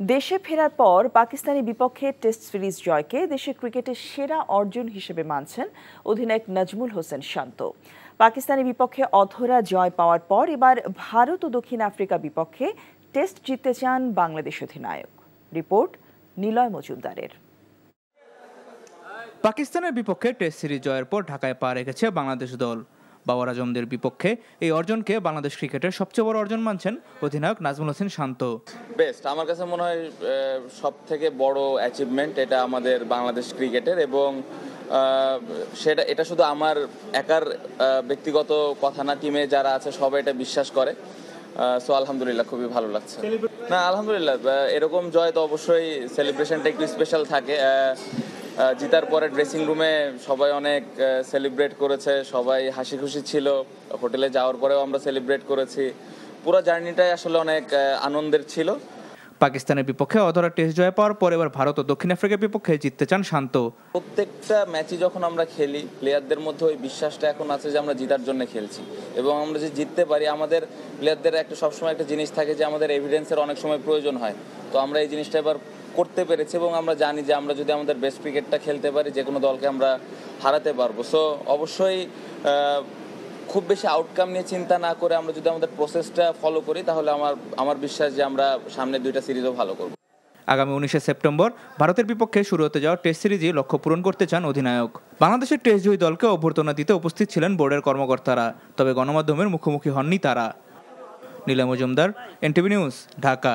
দেশে ফেরার পর পাকিস্তানি বিপক্ষে টেস্ট সিরিজ জয়কে দেশের ক্রিকেটের সেরা অর্জন হিসেবে মানছেন অধিনায়ক নাজমুল হোসেন শান্ত। পাকিস্তানি বিপক্ষে অধরা জয় পাওয়ার পর এবার ভারত ও দক্ষিণ আফ্রিকা বিপক্ষে টেস্ট জিততে চান বাংলাদেশ অধিনায়ক। রিপোর্ট নিলয় মজুমদারের। পাকিস্তানের বিপক্ষে টেস্ট সিরিজ জয়ের পর ঢাকায় পা রেখেছে বাংলাদেশ দল। বাবর আজমদের বিপক্ষে এই অর্জনকে বাংলাদেশ ক্রিকেটের সবচেয়ে বড় অর্জন মানছেন অধিনায়ক নাজমুল হোসেন শান্ত। বেস্ট, আমার কাছে মনে হয় সবথেকে বড় অ্যাচিভমেন্ট এটা আমাদের বাংলাদেশ ক্রিকেটের, এবং এটা শুধু আমার একার ব্যক্তিগত কথা না, টিমে যারা আছে সবাই এটা বিশ্বাস করে। সো আলহামদুলিল্লাহ, খুবই ভালো লাগছে। না আলহামদুলিল্লাহ, এরকম জয় তো অবশ্যই সেলিব্রেশনটা একটু স্পেশাল থাকে। জিতার পরে ড্রেসিং রুমে সবাই অনেক সেলিব্রেট করেছে, সবাই হাসি খুশি ছিল। হোটেলে যাওয়ার পরেও আমরা সেলিব্রেট করেছি। পুরো জার্নিটাই আসলে অনেক আনন্দের ছিল। পাকিস্তানের বিপক্ষে অধরা টেস্ট জয় পাওয়ার পর এবার ভারত ও দক্ষিণ আফ্রিকার বিপক্ষে জিততে চান শান্ত। প্রত্যেকটা ম্যাচই যখন আমরা খেলি, প্লেয়ারদের মধ্যে ওই বিশ্বাসটা এখন আছে যে আমরা জিতার জন্য খেলছি, এবং আমরা যে জিততে পারি, আমাদের প্লেয়ারদের একটা সবসময় একটা জিনিস থাকে যে আমাদের এভিডেন্সের অনেক সময় প্রয়োজন হয়। তো আমরা এই জিনিসটা এবার করতে পেরেছি, এবং আমরা জানি যে আমরা যদি আমাদের বেস্ট ক্রিকেটটা খেলতে পারি, যে কোনো দলকে আমরা হারাতে পারবো। সো অবশ্যই খুব বেশি আউটকাম নিয়ে চিন্তা না করে আমরা যদি আমাদের প্রসেসটা ফলো করি, তাহলে আমার বিশ্বাস যে আমরা সামনের দুইটা সিরিজও ভালো করব। আগামী 19শে সেপ্টেম্বর ভারতের বিপক্ষে শুরু হতে যাওয়া টেস্ট সিরিজে লক্ষ্য পূরণ করতে চান অধিনায়ক। বাংলাদেশের টেস্ট জয়ী দলকে অভ্যর্থনা দিতে উপস্থিত ছিলেন বোর্ডের কর্মকর্তারা, তবে গণমাধ্যমের মুখোমুখি হননি তারা। Niloy Majumdar, NTV news, Dhaka.